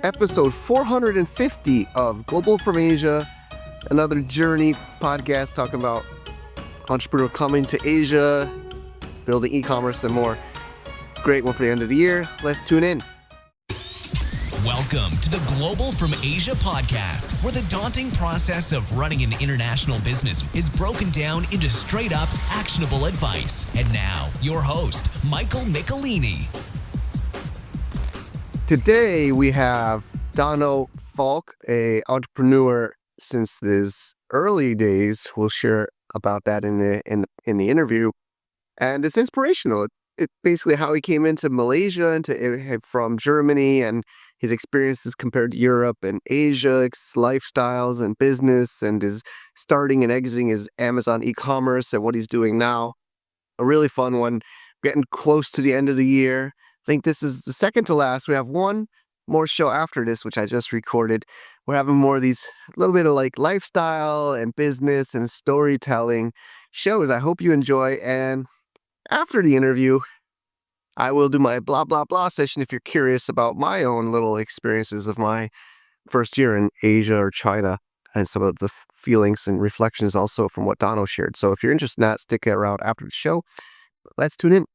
episode 450 of Global from Asia, another journey podcast talking about entrepreneur coming to Asia, building e-commerce and more. Great one for the end of the year. Let's tune in. Welcome to the Global from Asia podcast, where the daunting process of running an international business is broken down into straight-up, actionable advice. And now, your host, Michael Michelini. Today, we have Dano Falk, an entrepreneur since his early days. We'll share about that in the interview. And it's inspirational. It's basically how he came into Malaysia, from Germany, and his experiences compared to Europe and Asia, lifestyles and business, and his starting and exiting his Amazon e-commerce and what he's doing now. A really fun one. Getting close to the end of the year. I think this is the second to last. We have one more show after this, which I just recorded. We're having more of these little bit of like lifestyle and business and storytelling shows. I hope you enjoy. And after the interview, I will do my blah, blah, blah session if you're curious about my own little experiences of my first year in Asia or China and some of the feelings and reflections also from what Dano shared. So if you're interested in that, stick around after the show. Let's tune in.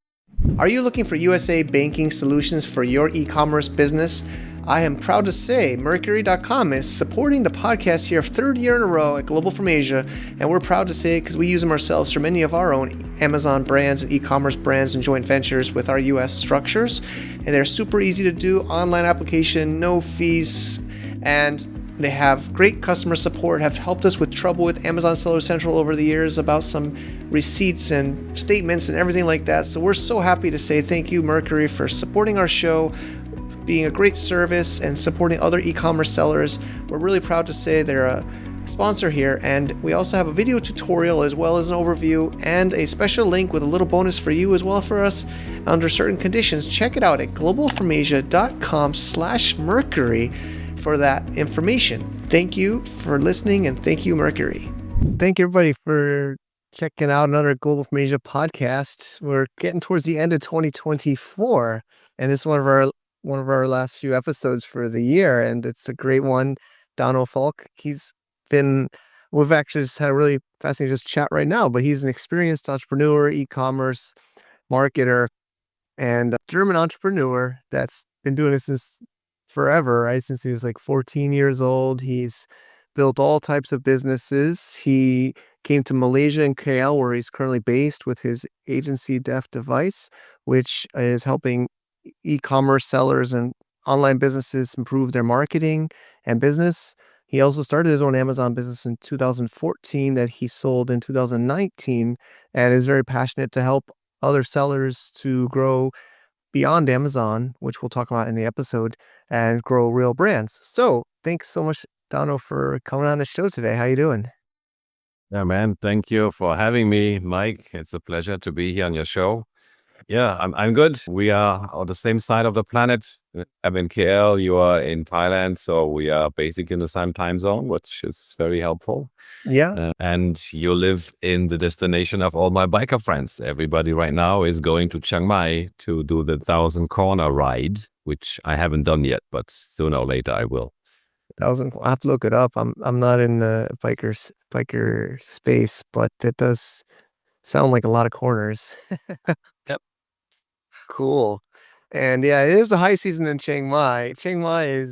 Are you looking for USA banking solutions for your e-commerce business? I am proud to say Mercury.com is supporting the podcast here, third year in a row at Global from Asia, and we're proud to say it because we use them ourselves for many of our own Amazon brands and e-commerce brands and joint ventures with our US structures. And they're super easy to do, online application, no fees, and they have great customer support, have helped us with trouble with Amazon Seller Central over the years about some receipts and statements and everything like that. So we're so happy to say thank you, Mercury, for supporting our show, being a great service, and supporting other e-commerce sellers. We're really proud to say they're a sponsor here, and we also have a video tutorial as well as an overview and a special link with a little bonus for you as well for us under certain conditions. Check it out at globalfromasia.com/Mercury for that information. Thank you for listening, and thank you, Mercury. Thank you, everybody, for checking out another Global from Asia podcast. We're getting towards the end of 2024, and it's one of our last few episodes for the year, and it's a great one. Dano Falk, we've actually just had a really fascinating chat right now, but he's an experienced entrepreneur, e-commerce marketer, and a German entrepreneur that's been doing this since forever, right? Since he was like 14 years old. He's built all types of businesses. He came to Malaysia and KL, where he's currently based with his agency Def Device, which is helping e-commerce sellers and online businesses improve their marketing and business. He also started his own Amazon business in 2014 that he sold in 2019, and is very passionate to help other sellers to grow beyond Amazon, which we'll talk about in the episode, and grow real brands. So thanks so much, Dano, for coming on the show today. How you doing? Yeah, man. Thank you for having me, Mike. It's a pleasure to be here on your show. Yeah, I'm good. We are on the same side of the planet. I'm in KL, you are in Thailand, so we are basically in the same time zone, which is very helpful. Yeah. And you live in the destination of all my biker friends. Everybody right now is going to Chiang Mai to do the 1,000 Corner ride, which I haven't done yet, but sooner or later I will. I have to look it up. I'm not in the biker space, but it does sound like a lot of corners. Yep. Cool. And yeah, it is the high season in Chiang Mai. Chiang Mai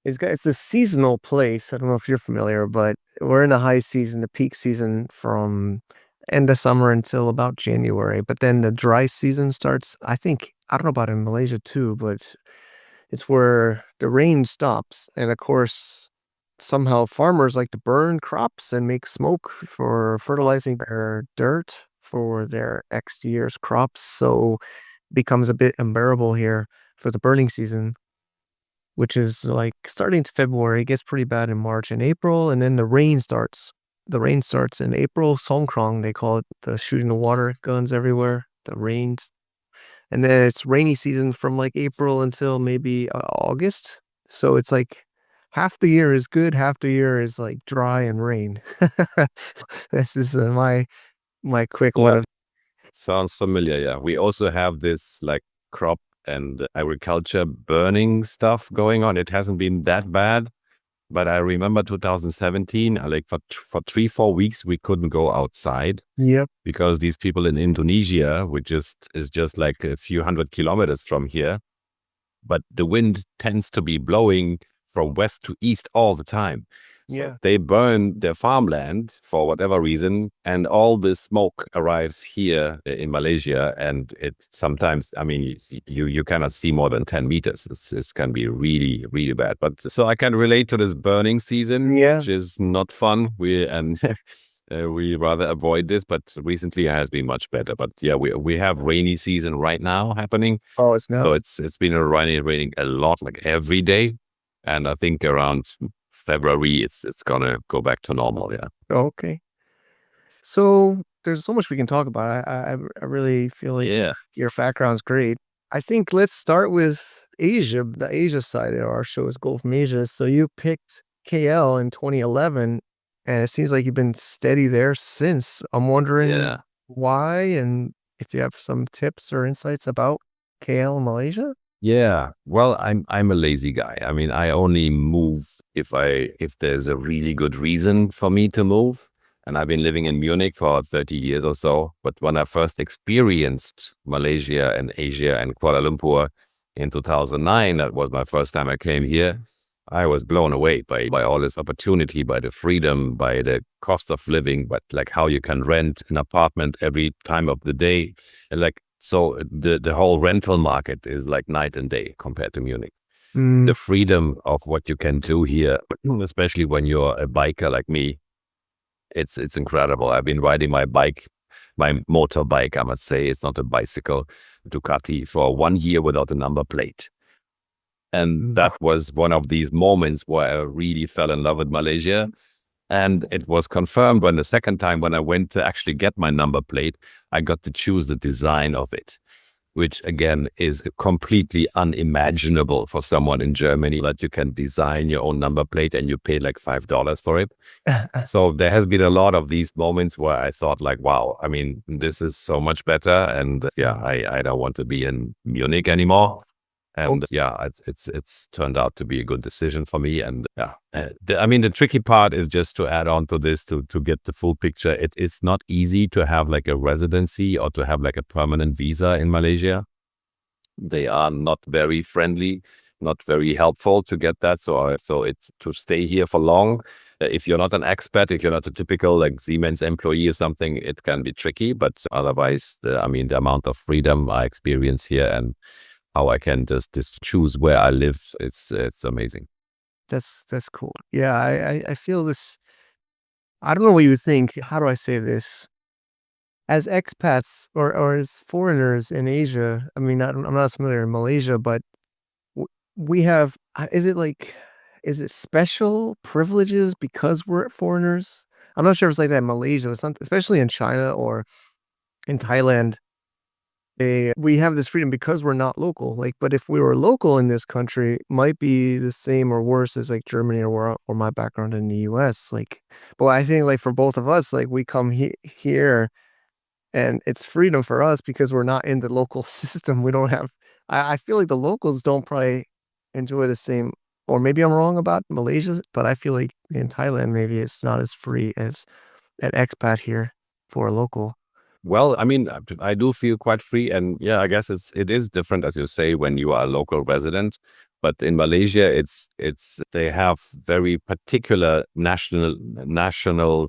it's a seasonal place. I don't know if you're familiar, but we're in the high season, the peak season from end of summer until about January. But then the dry season starts, I don't know about in Malaysia too, but it's where the rain stops. And of course, somehow farmers like to burn crops and make smoke for fertilizing their dirt for their next year's crops. So it becomes a bit unbearable here for the burning season, which is like starting to February. It gets pretty bad in March and April, and then the rain starts. The rain starts in April. Songkrong, they call it, the shooting the water guns everywhere. The rains. And then it's rainy season from like April until maybe August. So it's like half the year is good, half the year is like dry and rain. This is my quick one. Sounds familiar. Yeah, we also have this like crop and agriculture burning stuff going on. It hasn't been that bad. But I remember 2017, like for 3, 4 weeks, we couldn't go outside Yep. because these people in Indonesia, which is just like a few hundred kilometers from here, but the wind tends to be blowing from west to east all the time. So Yeah. they burn their farmland for whatever reason, and all the smoke arrives here in Malaysia. And it sometimes, I mean, you cannot see more than 10 meters. It can be really, really bad. But so I can relate to this burning season, Yeah. which is not fun. We rather avoid this, but recently it has been much better. But yeah, we have rainy season right now happening. Oh, it's now. So it's been raining a lot, like every day. And I think around February it's gonna go back to normal. Yeah. Okay. So there's so much we can talk about. I really feel like Yeah. your background's great. I think let's start with Asia, the Asia side of our show is Gold from Asia. So you picked KL in 2011, and it seems like you've been steady there since. I'm wondering Yeah. why and if you have some tips or insights about KL in Malaysia. Yeah. Well, I'm a lazy guy. I mean, I only move if there's a really good reason for me to move. And I've been living in Munich for 30 years or so. But when I first experienced Malaysia and Asia and Kuala Lumpur in 2009, that was my first time I came here. I was blown away by all this opportunity, by the freedom, by the cost of living, but like how you can rent an apartment every time of the day. And like, so the whole rental market is like night and day compared to Munich. Mm, The freedom of what you can do here, especially when you're a biker like me, it's incredible. I've been riding my motorbike, I must say. It's not a bicycle, Ducati, for 1 year without a number plate. And no. that was one of these moments where I really fell in love with Malaysia. And it was confirmed when the second time when I went to actually get my number plate, I got to choose the design of it, which again is completely unimaginable for someone in Germany that you can design your own number plate and you pay like $5 for it. So there has been a lot of these moments where I thought like, wow, I mean, this is so much better. And yeah, I don't want to be in Munich anymore. And yeah, it's turned out to be a good decision for me. And yeah, I mean, the tricky part is just to add on to this to get the full picture. It's not easy to have like a residency or to have like a permanent visa in Malaysia. They are not very friendly, not very helpful to get that. So it's to stay here for long. If you're not an expat, if you're not a typical like Siemens employee or something, it can be tricky. But otherwise, I mean, the amount of freedom I experience here and how I can just choose where I live, it's amazing. That's cool. Yeah, I feel this. I don't know what you think. How do I say this? As expats or as foreigners in Asia, I mean, I'm not as familiar in Malaysia, but we have. Is it like, is it special privileges because we're foreigners? I'm not sure if it's like that in Malaysia. It's not, especially in China or in Thailand. We have this freedom because we're not local. Like, but if we were local in this country, it might be the same or worse as like Germany or my background in the U.S. Like, but I think like for both of us, like we come here and it's freedom for us because we're not in the local system. We don't have. I feel like the locals don't probably enjoy the same. Or maybe I'm wrong about Malaysia, but I feel like in Thailand maybe it's not as free as an expat here for a local. Well, I mean, I do feel quite free, and yeah, I guess it is different as you say when you are a local resident. But in Malaysia, it's they have very particular national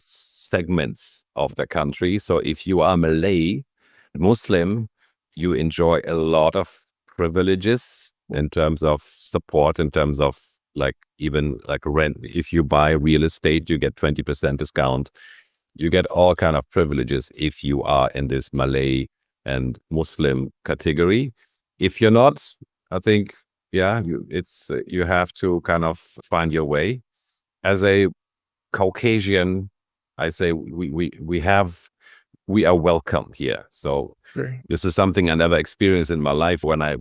segments of the country. So if you are Malay, Muslim, you enjoy a lot of privileges in terms of support, in terms of like even like rent. If you buy real estate, you get 20% discount. You get all kind of privileges if you are in this Malay and Muslim category. If you're not, I think, yeah, you have to kind of find your way. As a Caucasian, I say we are welcome here. So Sure. this is something I never experienced in my life when I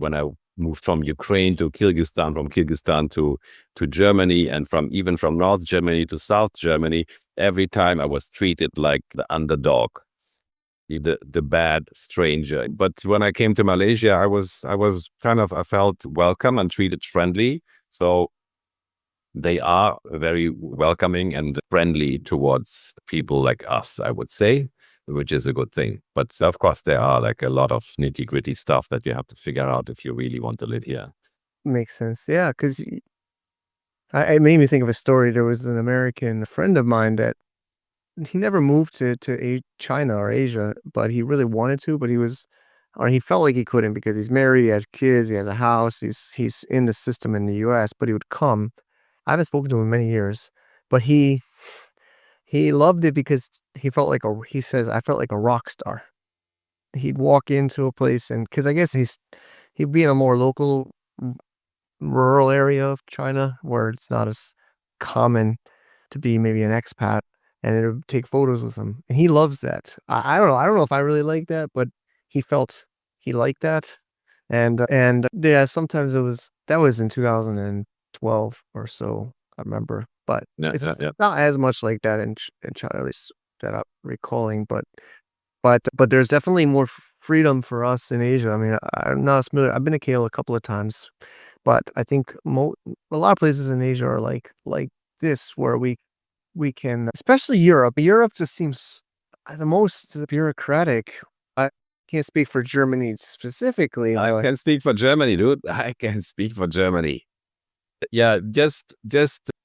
moved from Ukraine to Kyrgyzstan, from Kyrgyzstan to Germany, and even from North Germany to South Germany. Every time I was treated like the underdog. the bad stranger. But when I came to Malaysia, I felt welcome and treated friendly. So they are very welcoming and friendly towards people like us, I would say, which is a good thing. But of course, there are like a lot of nitty gritty stuff that you have to figure out if you really want to live here. Makes sense. Yeah, because it made me think of a story. There was an American friend of mine that he never moved to China or Asia, but he really wanted to, but he felt like he couldn't because he's married, he has kids, he has a house, he's in the system in the US, but he would come. I haven't spoken to him in many years, but he loved it because he says, I felt like a rock star. He'd walk into a place and because I guess he'd be in a more local rural area of China where it's not as common to be maybe an expat and it would take photos with him. And he loves that. I don't know. I don't know if I really like that, but he felt he liked that. And yeah, sometimes that was in 2012 or so, I remember. But Yeah, yeah, it's yeah. not as much like that in China, at least that I'm recalling. But there's definitely more freedom for us in Asia. I mean, I'm not as familiar. I've been to KL a couple of times, but I think a lot of places in Asia are like this, where we can, especially Europe. Europe just seems the most bureaucratic. I can't speak for Germany specifically, I but can speak for Germany, dude. I can speak for Germany. Yeah, just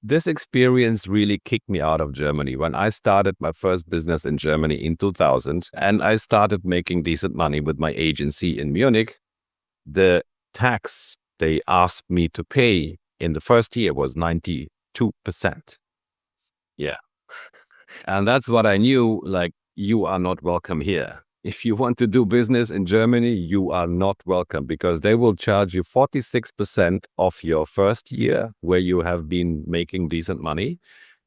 this experience really kicked me out of Germany when I started my first business in Germany in 2000, and I started making decent money with my agency in Munich. The tax they asked me to pay in the first year was 92%. Yeah. And that's what I knew, like, you are not welcome here. If you want to do business in Germany, you are not welcome because they will charge you 46% of your first year where you have been making decent money.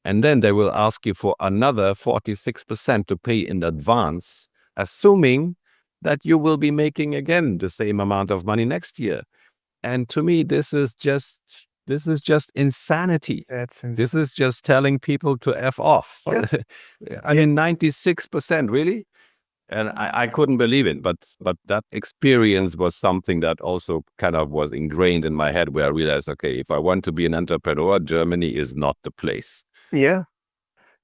And then they will ask you for another 46% to pay in advance, assuming that you will be making again the same amount of money next year. And to me, this is just insanity. that's This is just telling people to F off. yeah, I yeah, mean, 96%, really? And I couldn't believe it. But that experience was something that also kind of was ingrained in my head where I realized, okay, if I want to be an entrepreneur, Germany is not the place. yeah.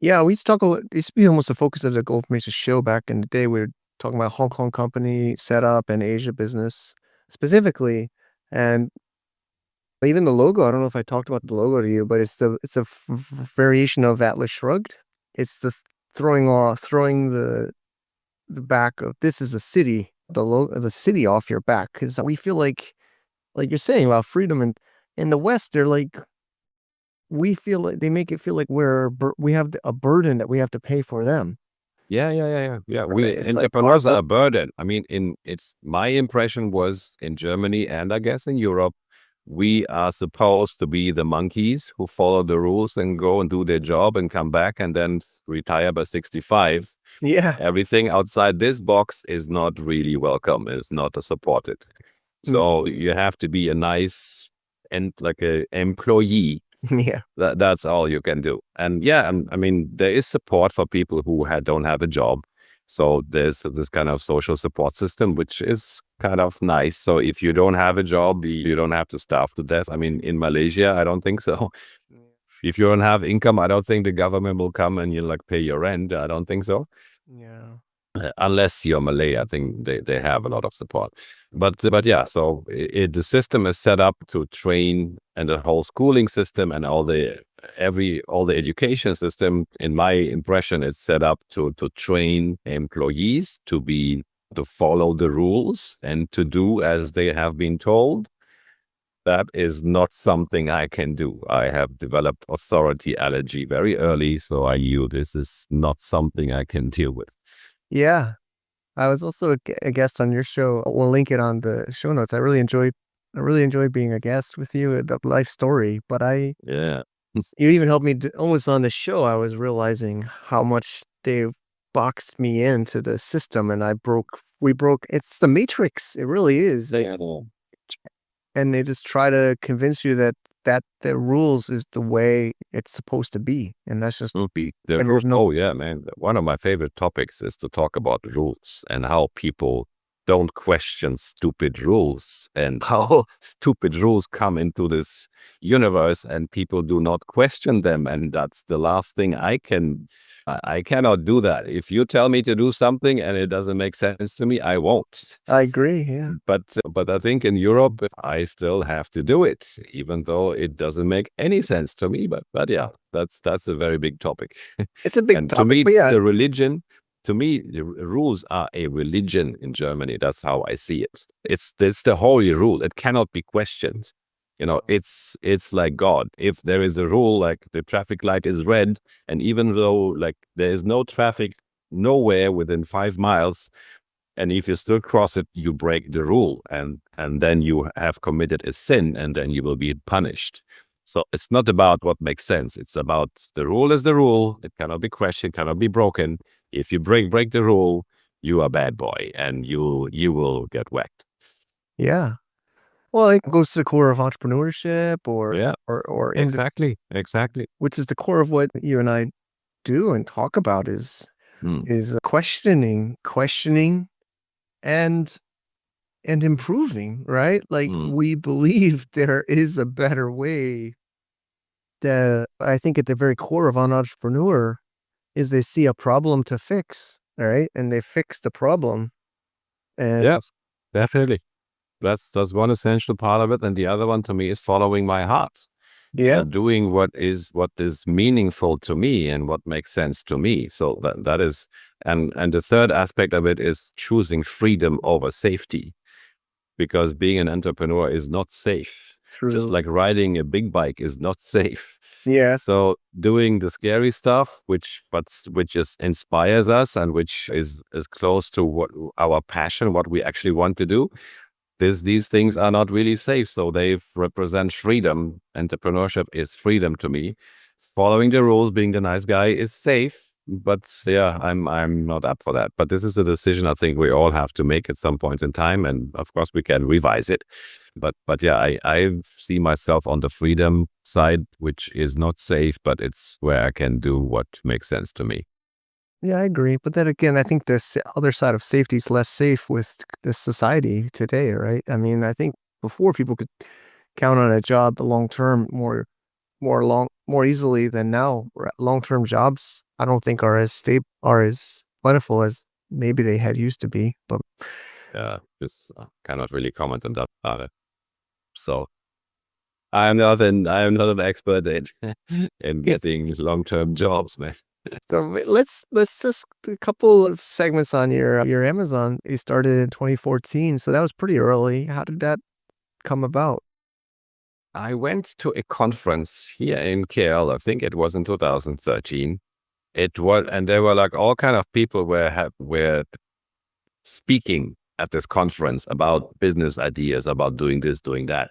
Yeah, we used to talk a lot. It used to be almost the focus of the Gulf Information show back in the day. We were talking about Hong Kong company setup and Asia business specifically, and even the logo. I don't know if I talked about the logo to you, but it's a variation of Atlas Shrugged. It's throwing the back of this is a city, the city off your back because we feel like you're saying about freedom and in the West they're like we feel like they make it feel like we have a burden that we have to pay for them. Yeah. Right? We It's like entrepreneurs are a burden. I mean, it's my impression was in Germany and I guess in Europe, we are supposed to be the monkeys who follow the rules and go and do their job and come back and then retire by 65. yeah, Everything outside this box is not really welcome. It's not supported. mm, So you have to be a nice and like a employee. yeah, That's all you can do. And yeah, I mean, there is support for people who don't have a job. So there's this kind of social support system, which is kind of nice. So if you don't have a job, you don't have to starve to death. I mean, in Malaysia, I don't think so. If you don't have income, I don't think the government will come and you like pay your rent. I don't think so. yeah, Unless you're Malay, I think they have a lot of support. But yeah, so the system is set up to train, and the whole schooling system and all the education system, in my impression, is set up to train employees to follow the rules and to do as they have been told. That is not something I can do. I have developed authority allergy very early, so I knew this is not something I can deal with. yeah. I was also a guest on your show. We'll link it on the show notes. I really enjoyed being a guest with you, the life story. But Yeah. you even helped me almost on the show. I was realizing how much they boxed me into the system, and we broke. It's the matrix. It really is. Yeah. And they just try to convince you that that the rules is the way it's supposed to be, and that's just and there's no. Oh yeah, man. One of my favorite topics is to talk about rules and how people don't question stupid rules and how stupid rules come into this universe and people do not question them. And that's the last thing I cannot do that. If you tell me to do something and it doesn't make sense to me, I won't. I agree. Yeah. But I think in Europe, I still have to do it, even though it doesn't make any sense to me. But yeah, that's a very big topic. It's a big And to topic, me, but yeah, the rules are a religion in Germany. That's how I see it. It's the holy rule. It cannot be questioned. It's like God. If there is a rule, like the traffic light is red, and even though like there is no traffic nowhere within 5 miles, and if you still cross it, you break the rule, and then you have committed a sin, and then you will be punished. So it's not about what makes sense. It's about the rule is the rule. It cannot be questioned, cannot be broken. If you break the rule, you are a bad boy, and you will get whacked. yeah. Well, it goes to the core of entrepreneurship Yeah, or exactly. which is the core of what you and I do and talk about Hmm. is questioning and improving, right? Like Hmm. we believe there is a better way. That I think at the very core of an entrepreneur is they see a problem to fix, all right? And they fix the problem. And Yeah, definitely. That's one essential part of it, and the other one to me is following my heart. yeah, Doing what is meaningful to me and what makes sense to me. So that is, and the third aspect of it is choosing freedom over safety, because being an entrepreneur is not safe. Just through like riding a big bike is not safe. yeah, So doing the scary stuff, which just inspires us and which is close to what our passion, what we actually want to do, these things are not really safe. So they represent freedom. Entrepreneurship is freedom to me. Following the rules, being the nice guy is safe. But yeah, I'm not up for that. But this is a decision I think we all have to make at some point in time. And of course we can revise it. But yeah, I see myself on the freedom side, which is not safe, but it's where I can do what makes sense to me. yeah, I agree. But then again, I think the other side of safety is less safe with the society today, right? I mean, I think before people could count on a job long term more easily than now. Long term jobs, I don't think are as plentiful as maybe they had used to be. But Yeah, just cannot really comment on that about it. So I am not an expert in in yeah, getting long-term jobs, man. so let's just a couple of segments on your Amazon. You started in 2014, so that was pretty early. How did that come about? I went to a conference here in KL. I think it was in 2013. It was, and there were like all kind of people were speaking at this conference about business ideas, about doing this, doing that.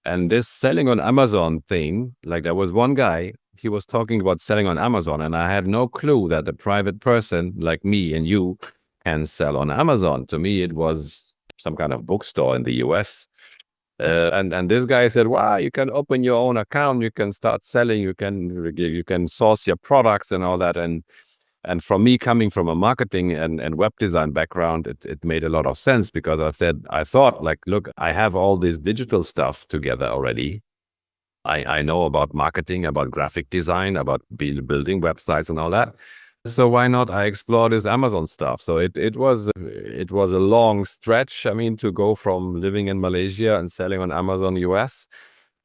And this selling on Amazon thing, like there was one guy, he was talking about selling on Amazon, and I had no clue that a private person like me and you can sell on Amazon. To me, it was some kind of bookstore in the US. And this guy said, "Wow, you can open your own account, you can start selling, you can source your products and all that." And from me coming from a marketing and web design background, it made a lot of sense, because I thought like, look, I have all this digital stuff together already. I know about marketing, about graphic design, about building websites and all that. So why not I explore this Amazon stuff? So it was a long stretch. I mean, to go from living in Malaysia and selling on Amazon US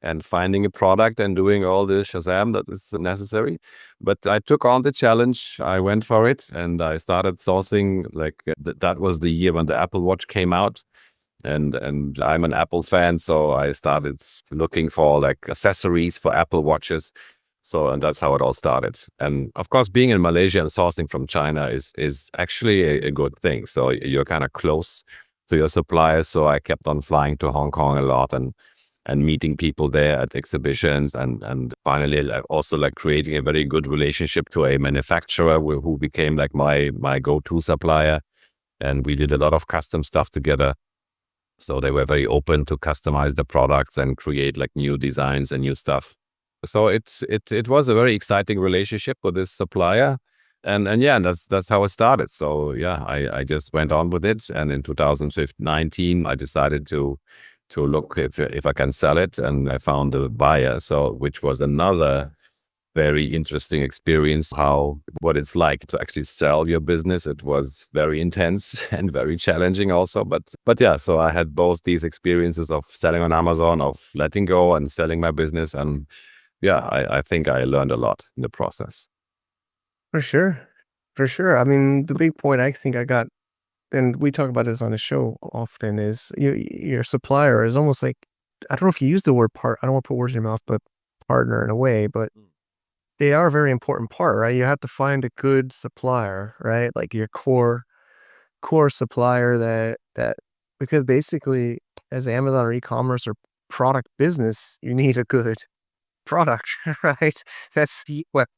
and finding a product and doing all the Shazam that is necessary. But I took on the challenge. I went for it, and I started sourcing. Like that was the year when the Apple Watch came out, and I'm an Apple fan, so I started looking for like accessories for Apple Watches. So, and that's how it all started. And of course, being in Malaysia and sourcing from China is actually a good thing. So you're kind of close to your suppliers. So I kept on flying to Hong Kong a lot, and meeting people there at exhibitions, and finally like, also like creating a very good relationship to a manufacturer who became like my go-to supplier, and we did a lot of custom stuff together. So they were very open to customize the products and create like new designs and new stuff. So it was a very exciting relationship with this supplier. And yeah, that's how it started. So yeah, I just went on with it. And in 2019, I decided to look if I can sell it, and I found a buyer. So which was another very interesting experience, how what it's like to actually sell your business. It was very intense and very challenging also, but yeah, so I had both these experiences of selling on Amazon, of letting go and selling my business. And yeah, I think I learned a lot in the process. For sure. For sure. I mean, the big point I think I got, and we talk about this on the show often, is your supplier is almost like, I don't know if you use the word part, I don't want to put words in your mouth, but partner in a way, but they are a very important part, right? You have to find a good supplier, right? Like your core supplier that because basically as Amazon or e-commerce or product business, you need a good product, right? That's what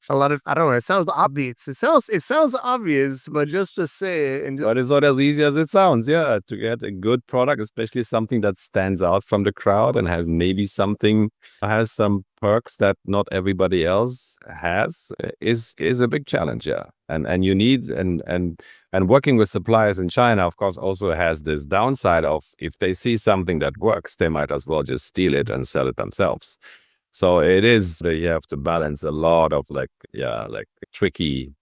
a lot of, I don't know, it sounds obvious. It sounds obvious, but just to say it and just, But it's not as easy as it sounds. Yeah, to get a good product, especially something that stands out from the crowd and has maybe something, has some perks that not everybody else has, is a big challenge. Yeah, and you need and working with suppliers in China, of course, also has this downside of if they see something that works, they might as well just steal it and sell it themselves. So it is, you have to balance a lot of like, yeah, like tricky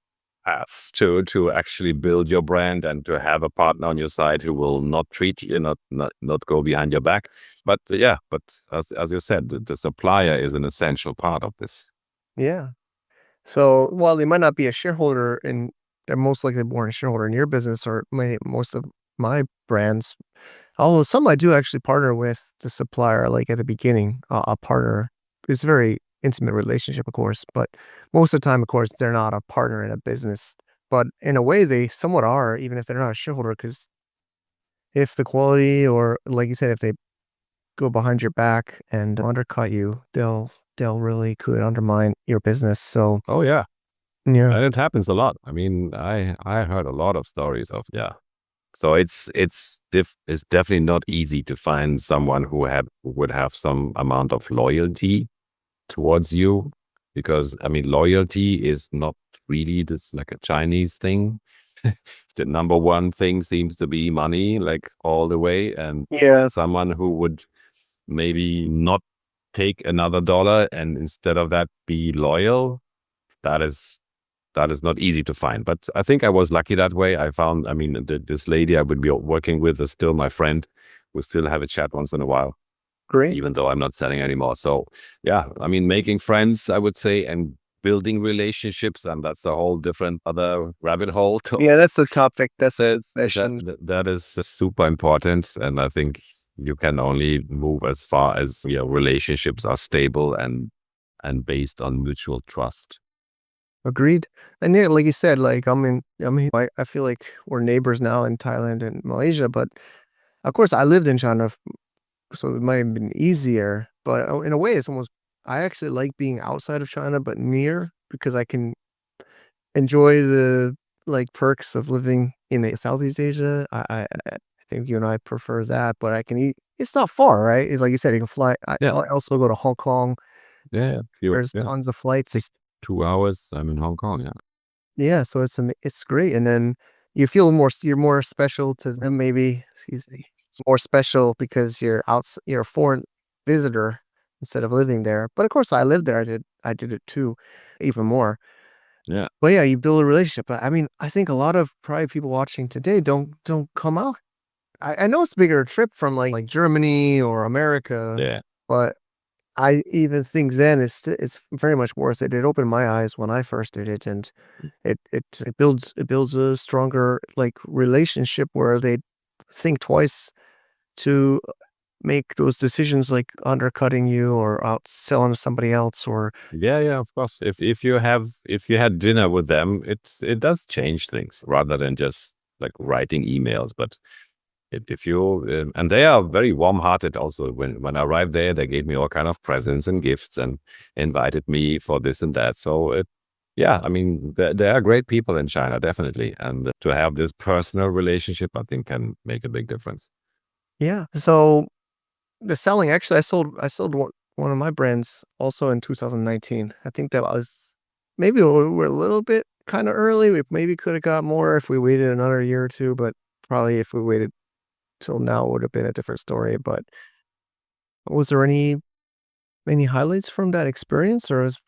paths to actually build your brand and to have a partner on your side who will not treat you, not go behind your back. But yeah, but as you said, the supplier is an essential part of this. yeah. So while they might not be a shareholder in, they're most likely born a shareholder in your business or most of my brands. Although some I do actually partner with the supplier, like at the beginning, a partner. It's a very intimate relationship, of course, but most of the time, of course, they're not a partner in a business. But in a way, they somewhat are, even if they're not a shareholder, because if the quality or, like you said, if they go behind your back and undercut you, they'll really could undermine your business. So Oh yeah, yeah, and it happens a lot. I mean, I heard a lot of stories of, yeah. So it's definitely not easy to find someone who would have some amount of loyalty towards you, because I mean, loyalty is not really this like a Chinese thing. The number one thing seems to be money, like all the way, and yeah, someone who would maybe not take another dollar and instead of that be loyal, that is that is not easy to find. But I think I was lucky that way. I found, I mean, this lady I would be working with is still my friend. We still have a chat once in a while, great. even though I'm not selling anymore. So yeah, I mean, making friends, I would say, and building relationships, and that's a whole different other rabbit hole. Yeah, that's the topic. That's a Said session. that is super important, and I think you can only move as far as your relationships are stable and based on mutual trust. Agreed. And yeah, like you said, like I feel like we're neighbors now in Thailand and Malaysia, but of course I lived in China, so it might have been easier. But in a way, it's almost, I actually like being outside of China, but near, because I can enjoy the like perks of living in Southeast Asia. I think you and I prefer that, but I can eat. It's not far, right? It's like you said, you can fly. Yeah, I also go to Hong Kong. yeah, There's yeah. tons of flights. 2 hours. I'm in Hong Kong. Yeah, Yeah, so it's great, and then you feel you're more special to them, maybe, excuse me, more special because you're a foreign visitor instead of living there. But of course, I lived there. I did it too, even more. yeah, But yeah, you build a relationship. But I mean, I think a lot of probably people watching today don't come out. I know it's a bigger trip from like Germany or America, yeah, but I even think then it's very much worth it. It opened my eyes when I first did it, and it builds a stronger like relationship where they think twice to make those decisions, like undercutting you or out selling to somebody else or yeah, yeah. Of course, if you had dinner with them, it does change things rather than just like writing emails. But if you and they are very warm-hearted also. When I arrived there, they gave me all kind of presents and gifts and invited me for this and that. So yeah, I mean, there are great people in China, definitely, and to have this personal relationship, I think, can make a big difference. Yeah. So the selling, actually, I sold one of my brands also in 2019. I think that was maybe we're a little bit kind of early. We maybe could have got more if we waited another year or two, but probably if we waited till now, it would have been a different story. But was there any highlights from that experience, or is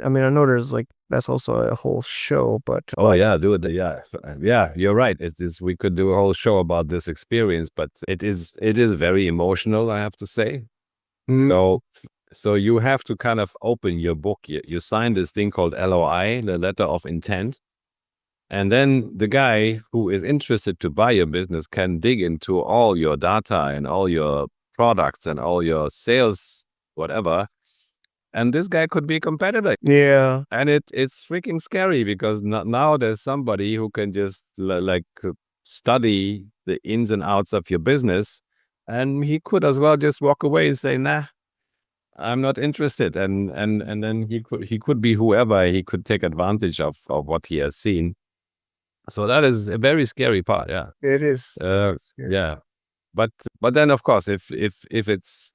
I mean, I know there's like that's also a whole show, but Oh yeah, dude. Yeah, yeah. You're right. It's this. We could do a whole show about this experience, but it is very emotional. I have to say. mm, So you have to kind of open your book. You sign this thing called LOI, the letter of intent, and then the guy who is interested to buy your business can dig into all your data and all your products and all your sales, whatever. And this guy could be a competitor. yeah, And it's freaking scary because now there's somebody who can just study the ins and outs of your business, and he could as well just walk away and say, "Nah, I'm not interested." And then he could be whoever. He could take advantage of what he has seen. So that is a very scary part. Yeah. it is. Yeah. Yeah. But but then of course if it's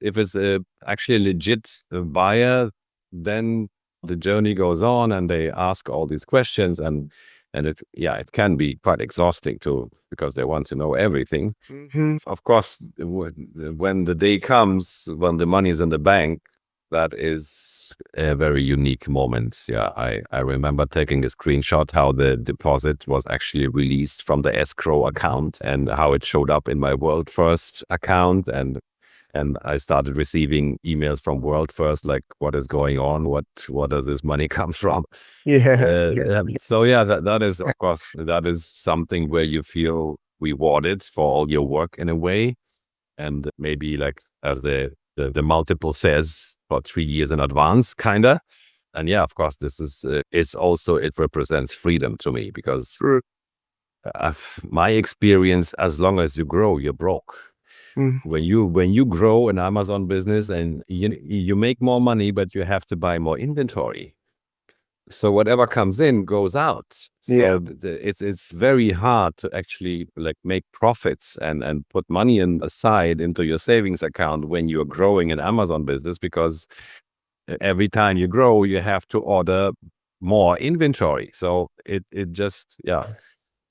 actually a legit buyer, then the journey goes on and they ask all these questions, and it can be quite exhausting too because they want to know everything. Hmm. Of course, when the day comes when the money is in the bank, that is a very unique moment. Yeah, I remember taking a screenshot how the deposit was actually released from the escrow account and how it showed up in my World First account, and I started receiving emails from World First like, what is going on? What does this money come from? Yeah, yeah, So yeah, that is of course that is something where you feel rewarded for all your work in a way, and maybe like as the multiple says for 3 years in advance, kinda. And yeah, of course, this is it represents freedom to me because true. uh, my experience, as long as you grow, you're broke. Mm, When you grow an Amazon business and you make more money, but you have to buy more inventory. So whatever comes in goes out. yeah, So it's very hard to actually like make profits and put money aside into your savings account when you're growing an Amazon business, because every time you grow, you have to order more inventory. So it just, yeah.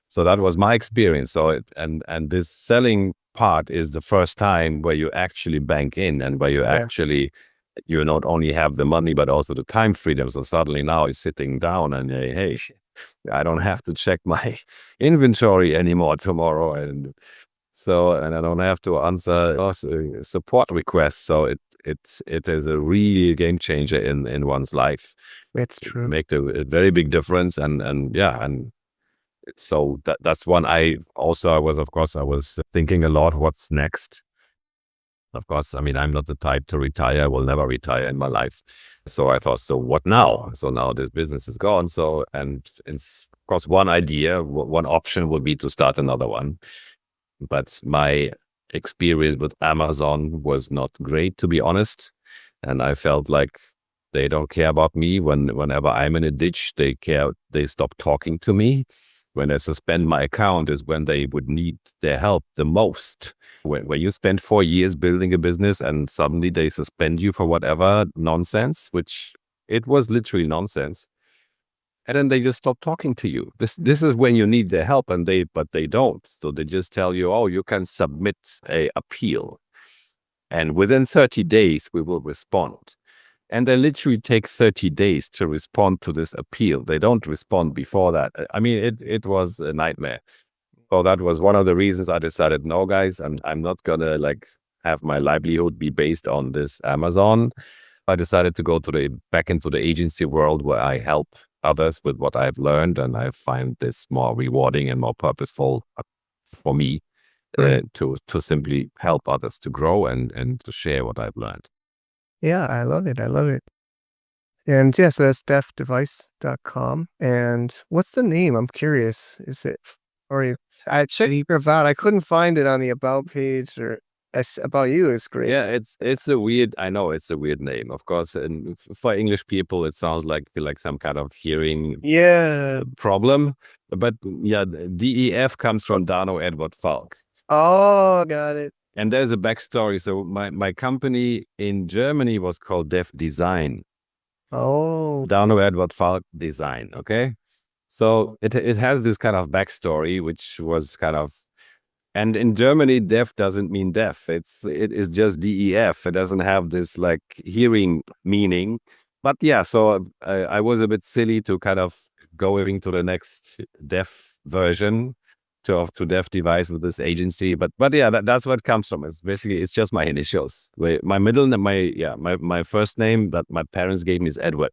So that was my experience. So and this selling part is the first time where you actually bank in and where yeah, you not only have the money but also the time freedom. So suddenly now it's sitting down and hey, I don't have to check my inventory anymore tomorrow, and I don't have to answer also support requests. So it is a really game changer in one's life. it's It true. makes a very big difference, and yeah, and so that's one. I was thinking a lot, what's next. Of course, I mean, I'm not the type to retire. I will never retire in my life. So I thought, so what now? So now this business is gone. So, and it's, of course, one idea, one option would be to start another one. But my experience with Amazon was not great, to be honest. And I felt like they don't care about me. Whenever I'm in a ditch, they stop talking to me. When they suspend my account is when they would need their help the most. When you spend 4 years building a business and suddenly they suspend you for whatever nonsense, which it was literally nonsense, and then they just stop talking to you. This is when you need their help, but they don't. So they just tell you, oh, you can submit a appeal, and within 30 days we will respond. And they literally take 30 days to respond to this appeal. They don't respond before that. I mean, it was a nightmare. So that was one of the reasons I decided, no, guys, I'm not gonna like have my livelihood be based on this Amazon. I decided to go back into the agency world where I help others with what I've learned, and I find this more rewarding and more purposeful for me, Right. to simply help others to grow and to share what I've learned. Yeah, I love it. I love it. And yeah, so that's deafdevice.com. And what's the name? I'm curious. Is it, or I checked about, I couldn't find it on the about page, or about you is great. Yeah, it's a weird. I know it's a weird name, of course, and for English people, it sounds like some kind of hearing Yeah. problem. But yeah, DEF comes from Dano Edward Falk. Oh, got it. And there's a backstory. So my company in Germany was called Dev Design. Oh, Dano Edward Falk Design. Okay. So it has this kind of backstory, which was kind of, and in Germany, deaf doesn't mean deaf. It is just DEF. It doesn't have this like hearing meaning. But yeah, so I was a bit silly to kind of going to the next deaf version to deaf device with this agency. But yeah, that's what it comes from. It's basically it's just my initials. My middle name, my first name that my parents gave me is Edward.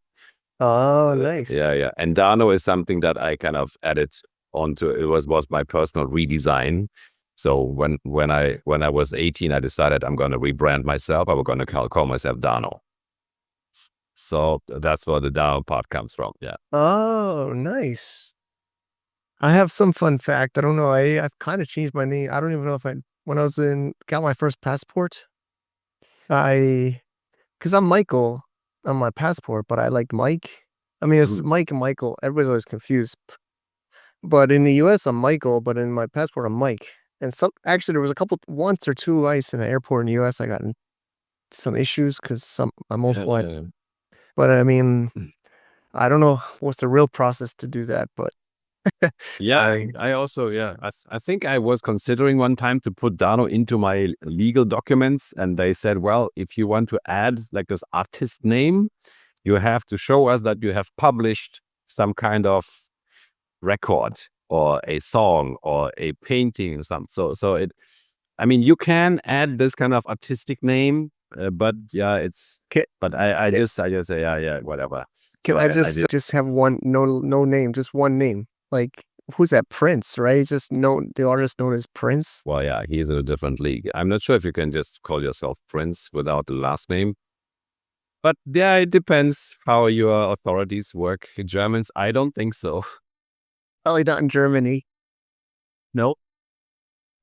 oh, Yeah, nice. yeah. And Dano is something that I kind of added onto. It was my personal redesign. So when I was 18, I decided I'm going to rebrand myself. I was going to call myself Dano. So that's where the Dano part comes from. Yeah. Oh, nice. I have some fun fact. I don't know. I've kind of changed my name. I don't even know if when I was got my first passport, because I'm Michael on my passport, but I liked Mike. I mean, it's Mike and Michael. Everybody's always confused. But in the US, I'm Michael, but in my passport, I'm Mike. And actually, there was a couple, once or twice in an airport in the US, I got in some issues because my multiple, but I mean, I don't know what's the real process to do that, but Yeah, I also, yeah, I think I was considering one time to put Dano into my legal documents, and they said, well, if you want to add like this artist name, you have to show us that you have published some kind of record or a song or a painting or something. So I mean, you can add this kind of artistic name, but yeah, can, but I just say, yeah, whatever. can So I I just have one, no name, just one name? Like, who's that? Prince, right? Just the artist known as Prince. well, yeah, he's in a different league. I'm not sure if you can just call yourself Prince without the last name. But yeah, it depends how your authorities work. Germans, I don't think so. Probably not in Germany. No,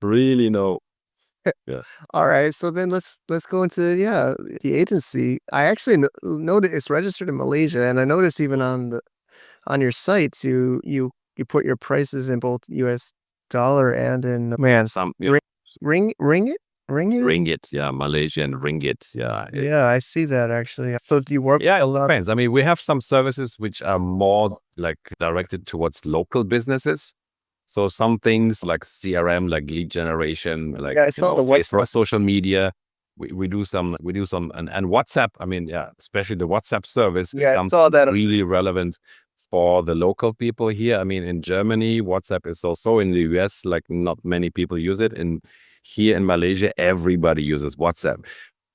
really, no. Yeah. All right, so then let's go into the agency. I actually noticed it's registered in Malaysia, and I noticed even on your sites you put your prices in both U.S. dollar and in Some, ringgit ringgit, yeah, Malaysian ringgit, yeah. Yeah, I see that actually. So do you work Yeah, a it lot? depends. I mean, we have some services which are more like directed towards local businesses. So some things like CRM, like lead generation, like Yeah, I saw the Facebook, WhatsApp. social media. We do some and WhatsApp. I mean, yeah, especially the WhatsApp service Yeah, I becomes saw that. really relevant for the local people here. I mean, in Germany, WhatsApp is also in the US, like not many people use it. And here in Malaysia, everybody uses WhatsApp.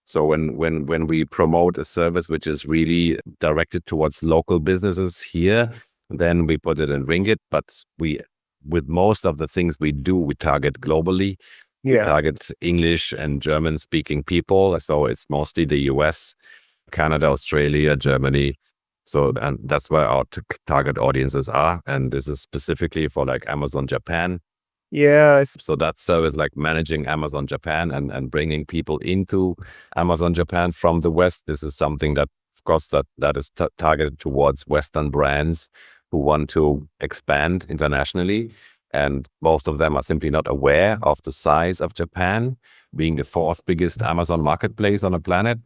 So when we promote a service which is really directed towards local businesses here, then we put it in ringgit. But with most of the things we do, we target globally. We Yeah. target English and German speaking people. So it's mostly the US, Canada, Australia, Germany. So, and that's where our target audiences are. And this is specifically for like Amazon Japan. Yeah, So that service, like managing Amazon Japan and bringing people into Amazon Japan from the West, this is something that, of course, that is targeted towards Western brands who want to expand internationally. And most of them are simply not aware of the size of Japan, being the fourth biggest Amazon marketplace on the planet.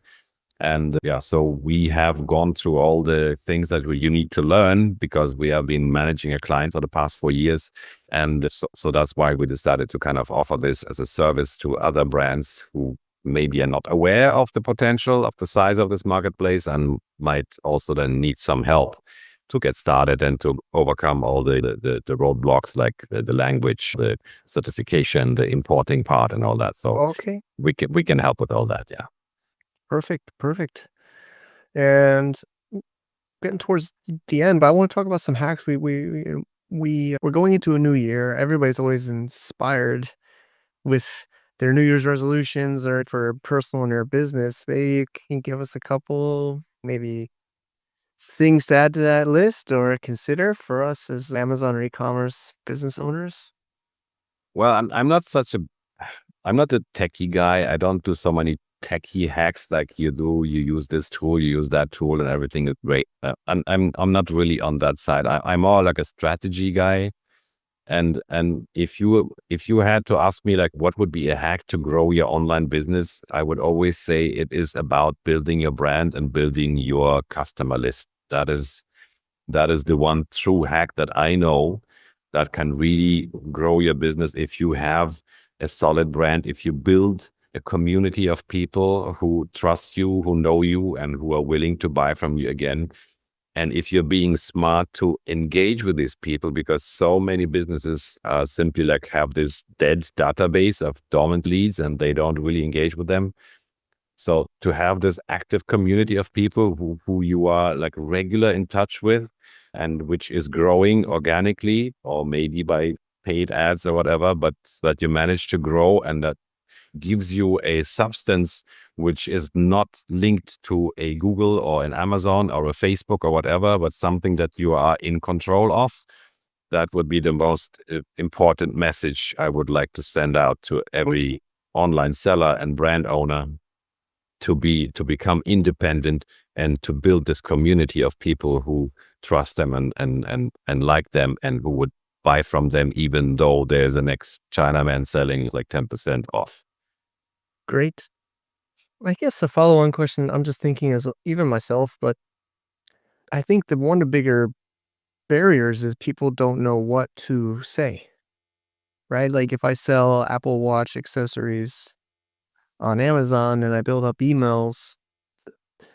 And yeah, so we have gone through all the things that you need to learn because we have been managing a client for the past 4 years. And so that's why we decided to kind of offer this as a service to other brands who maybe are not aware of the potential of the size of this marketplace and might also then need some help to get started and to overcome all the roadblocks like the language, the certification, the importing part and all that. So okay. we can help with all that. Yeah. Perfect. And getting towards the end, but I want to talk about some hacks. We're going into a new year. Everybody's always inspired with their New Year's resolutions or for personal and their business. Maybe you can give us a couple, maybe things to add to that list or consider for us as Amazon or e-commerce business owners. Well, I'm not a techie guy. I don't do so many techie hacks like you do. You use this tool, you use that tool, and everything is great. I'm not really on that side. I'm more like a strategy guy. And if you had to ask me like what would be a hack to grow your online business, I would always say it is about building your brand and building your customer list. That is the one true hack that I know that can really grow your business if you have a solid brand, if you build a community of people who trust you, who know you, and who are willing to buy from you again. And if you're being smart to engage with these people, because so many businesses simply like have this dead database of dormant leads and they don't really engage with them. So to have this active community of people who you are like regular in touch with and which is growing organically or maybe by paid ads or whatever, but that you manage to grow and that gives you a substance which is not linked to a Google or an Amazon or a Facebook or whatever, but something that you are in control of. That would be the most important message I would like to send out to every online seller and brand owner to become independent and to build this community of people who trust them and like them and who would buy from them even though there's a next Chinaman selling like 10% off. Great. I guess a follow-on question I'm just thinking as even myself, but I think that one of the bigger barriers is people don't know what to say, right? Like if I sell Apple Watch accessories on Amazon and I build up emails,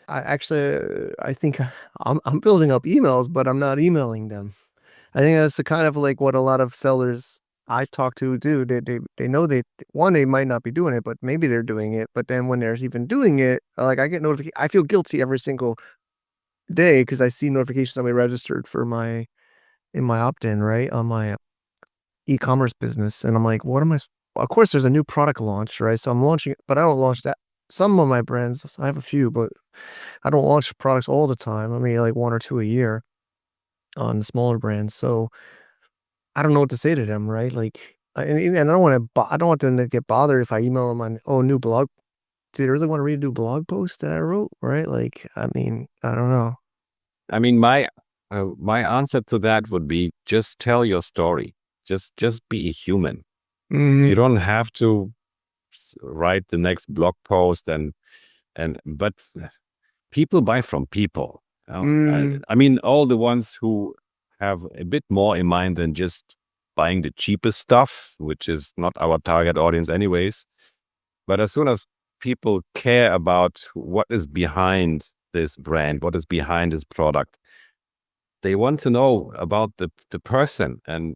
I think I'm building up emails, but I'm not emailing them. I think that's the kind of like what a lot of sellers I talk to do. They know they might not be doing it, but maybe they're doing it. But then when they're even doing it, like I get notification, I feel guilty every single day because I see notifications on my registered for in my opt-in, right, on my e-commerce business, and I'm like, what am I? Of course, there's a new product launch, right? So I'm launching it, but I don't launch that. Some of my brands, I have a few, but I don't launch products all the time. I mean, like one or two a year on smaller brands. So I don't know what to say to them, right? Like, and I don't want to, I don't want them to get bothered if I email them on, oh, new blog. Do they really want to read a new blog post that I wrote, right? Like, I mean, I don't know. I mean, my answer to that would be just tell your story. Just be a human. Mm, You don't have to write the next blog post but people buy from people. mm, I mean, all the ones who have a bit more in mind than just buying the cheapest stuff, which is not our target audience anyways. But as soon as people care about what is behind this brand, what is behind this product, they want to know about the person. And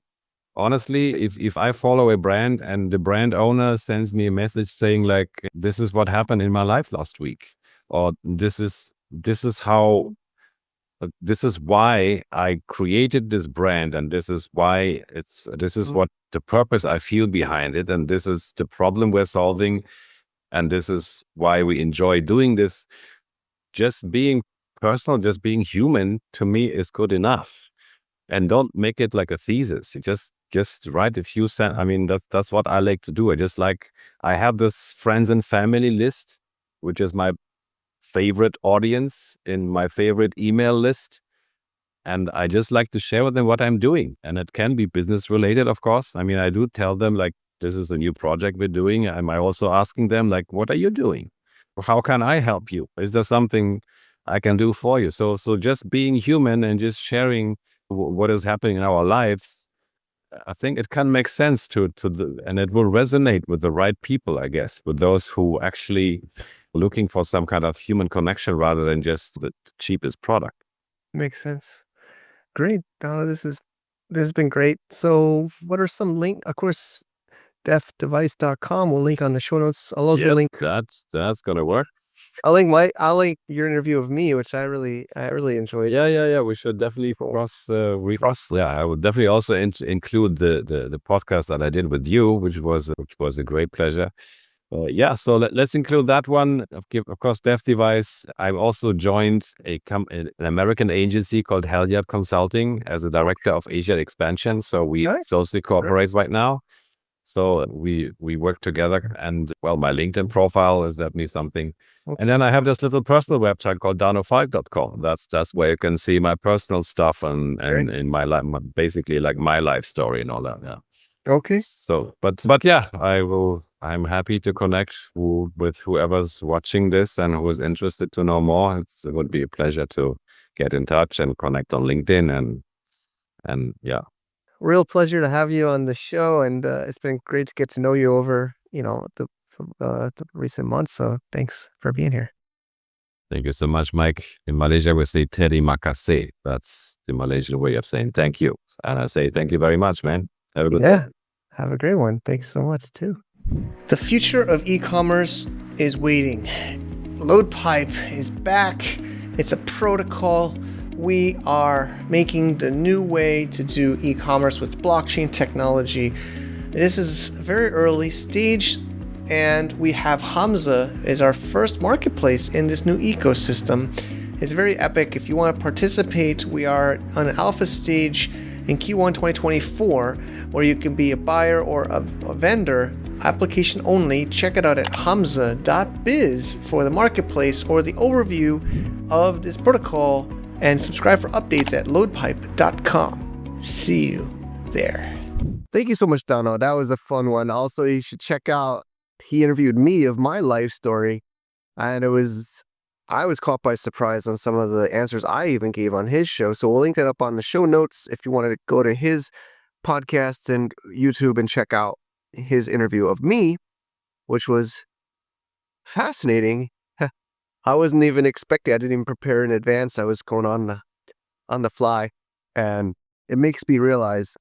honestly, if I follow a brand and the brand owner sends me a message saying like, this is what happened in my life last week, or this is why I created this brand, and this is why this is mm, what the purpose I feel behind it, and this is the problem we're solving, and this is why we enjoy doing this. Just being personal, just being human, to me is good enough. And don't make it like a thesis. Just write a few I mean, that's what I like to do. I have this friends and family list, which is my favorite audience in my favorite email list. And I just like to share with them what I'm doing. And it can be business related, of course. I mean, I do tell them like, this is a new project we're doing. Am I also asking them like, what are you doing? How can I help you? Is there something I can do for you? So just being human and just sharing what is happening in our lives, I think it can make sense and it will resonate with the right people, I guess, with those who actually looking for some kind of human connection rather than just the cheapest product. makes sense. Great, Donna. This has been great. So, what are some link? Of course, deafdevice.com. We'll link on the show notes. I'll also Yep, link. that's gonna work. I'll link your interview of me, which I really enjoyed. Yeah. We should definitely cross. Yeah, I would definitely also include the podcast that I did with you, which was a great pleasure. Yeah, so let's include that one. Of course, Deaf Device. I've also joined an American agency called Halyard Consulting as a director of Asia expansion. So we Nice. closely cooperate right now. So we work together, and well, my LinkedIn profile is definitely something And then I have this little personal website called dano5.com. That's where you can see my personal stuff and in my life, basically like my life story and all that. Yeah. Okay. So, but yeah, I'm happy to connect with whoever's watching this and who is interested to know more. It would be a pleasure to get in touch and connect on LinkedIn and yeah. Real pleasure to have you on the show, and it's been great to get to know you over, the recent months. So thanks for being here. Thank you so much, Mike. In Malaysia, we say terima kasih. That's the Malaysian way of saying thank you. And I say thank you very much, man. Have a good day. Have a great one. Thanks so much, too. The future of e-commerce is waiting. LoadPipe is back. It's a protocol. We are making the new way to do e-commerce with blockchain technology. This is very early stage, and we have Hamza as our first marketplace in this new ecosystem. It's very epic. If you want to participate, we are on an alpha stage in Q1 2024, where you can be a buyer or a vendor, application only. Check it out at hamza.biz for the marketplace or the overview of this protocol, and subscribe for updates at loadpipe.com. See you there. Thank you so much, Dano. That was a fun one. Also, you should check out, he interviewed me of my life story, and I was caught by surprise on some of the answers I even gave on his show. So we'll link that up on the show notes if you want to go to his podcast and YouTube and check out his interview of me, which was fascinating. I wasn't even expecting. I didn't even prepare in advance. I was going on the fly, and it makes me realize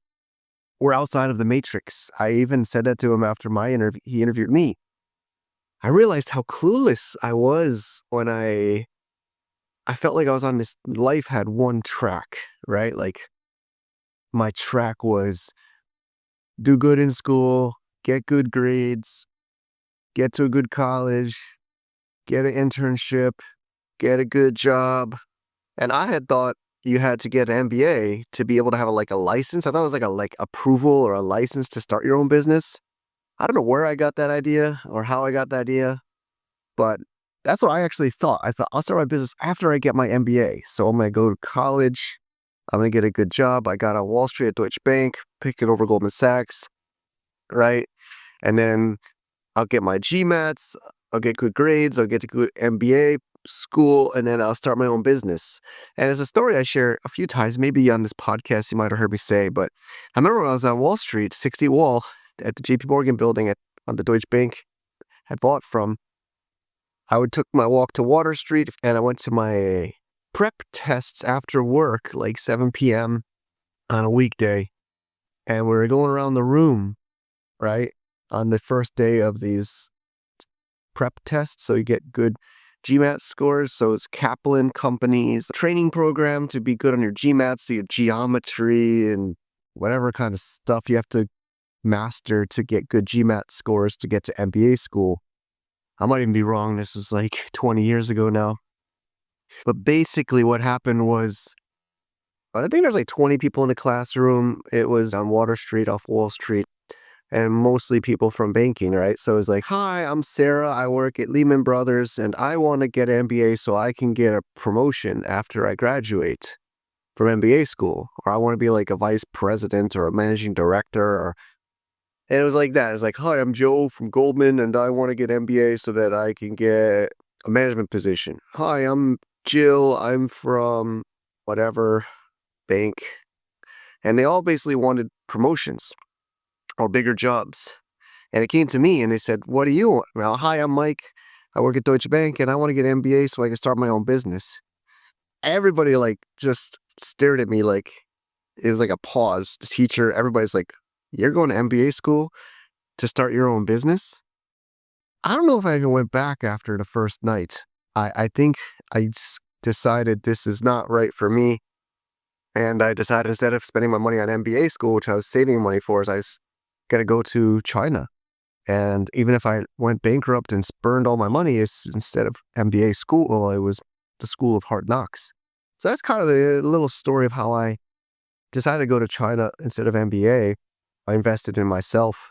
we're outside of the matrix. I even said that to him after my interview. He interviewed me. I realized how clueless I was when I felt like I was on this life had one track, right? Like my track was do good in school, get good grades, get to a good college, get an internship, get a good job. And I had thought you had to get an MBA to be able to have a license. I thought it was like approval or a license to start your own business. I don't know where I got that idea or how I got that idea, but that's what I actually thought. I thought I'll start my business after I get my MBA. So I'm going to go to college. I'm going to get a good job. I got on Wall Street at Deutsche Bank, picked it over Goldman Sachs, right? And then I'll get my GMATs. I'll get good grades. I'll get a good MBA school, and then I'll start my own business. And it's a story I share a few times, maybe on this podcast you might have heard me say, but I remember when I was on Wall Street, 60 Wall, at the JP Morgan building on the Deutsche Bank I bought from, I took my walk to Water Street, and I went to my prep tests after work, like 7 p.m. on a weekday. And we were going around the room, right, on the first day of these prep tests. So you get good GMAT scores. So it's Kaplan Company's training program to be good on your GMAT. So you have geometry and whatever kind of stuff you have to master to get good GMAT scores to get to MBA school. I might even be wrong. This was like 20 years ago now. But basically what happened was, I think there's like 20 people in the classroom. It was on Water Street off Wall Street, and mostly people from banking, right? So it was like, hi, I'm Sarah. I work at Lehman Brothers, and I want to get an MBA so I can get a promotion after I graduate from MBA school. Or I want to be like a vice president or a managing director. And it was like that. It's like, hi, I'm Joe from Goldman, and I want to get MBA so that I can get a management position. Hi, I'm Jill. I'm from whatever bank. And they all basically wanted promotions or bigger jobs. And it came to me and they said, what do you want? Well, hi, I'm Mike. I work at Deutsche Bank and I want to get an MBA so I can start my own business. Everybody just stared at me like it was like a pause. The teacher, everybody's like, you're going to MBA school to start your own business? I don't know if I even went back after the first night. I think I decided this is not right for me. And I decided instead of spending my money on MBA school, which I was saving money for, I was going to go to China. And even if I went bankrupt and burned all my money, instead of MBA school, it was the school of hard knocks. So that's kind of a little story of how I decided to go to China instead of MBA. I invested in myself,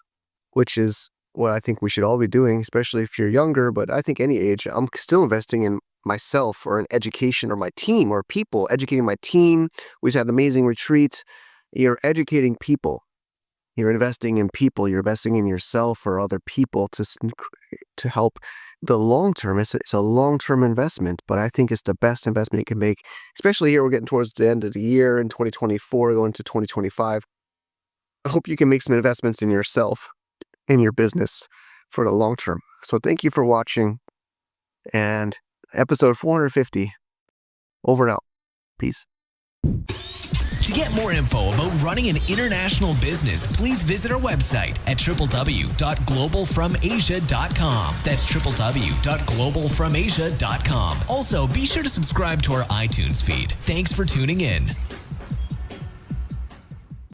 which is what I think we should all be doing, especially if you're younger, but I think any age. I'm still investing in myself or in education or my team or people, educating my team. We just had amazing retreats. You're educating people. You're investing in people. You're investing in yourself or other people to help the long term. It's a long-term investment, but I think it's the best investment you can make, especially here. We're getting towards the end of the year in 2024, going to 2025. I hope you can make some investments in yourself, in your business for the long term. So thank you for watching, and episode 450 over and out. Peace. To get more info about running an international business, please visit our website at www.globalfromasia.com. That's www.globalfromasia.com. Also, be sure to subscribe to our iTunes feed. Thanks for tuning in.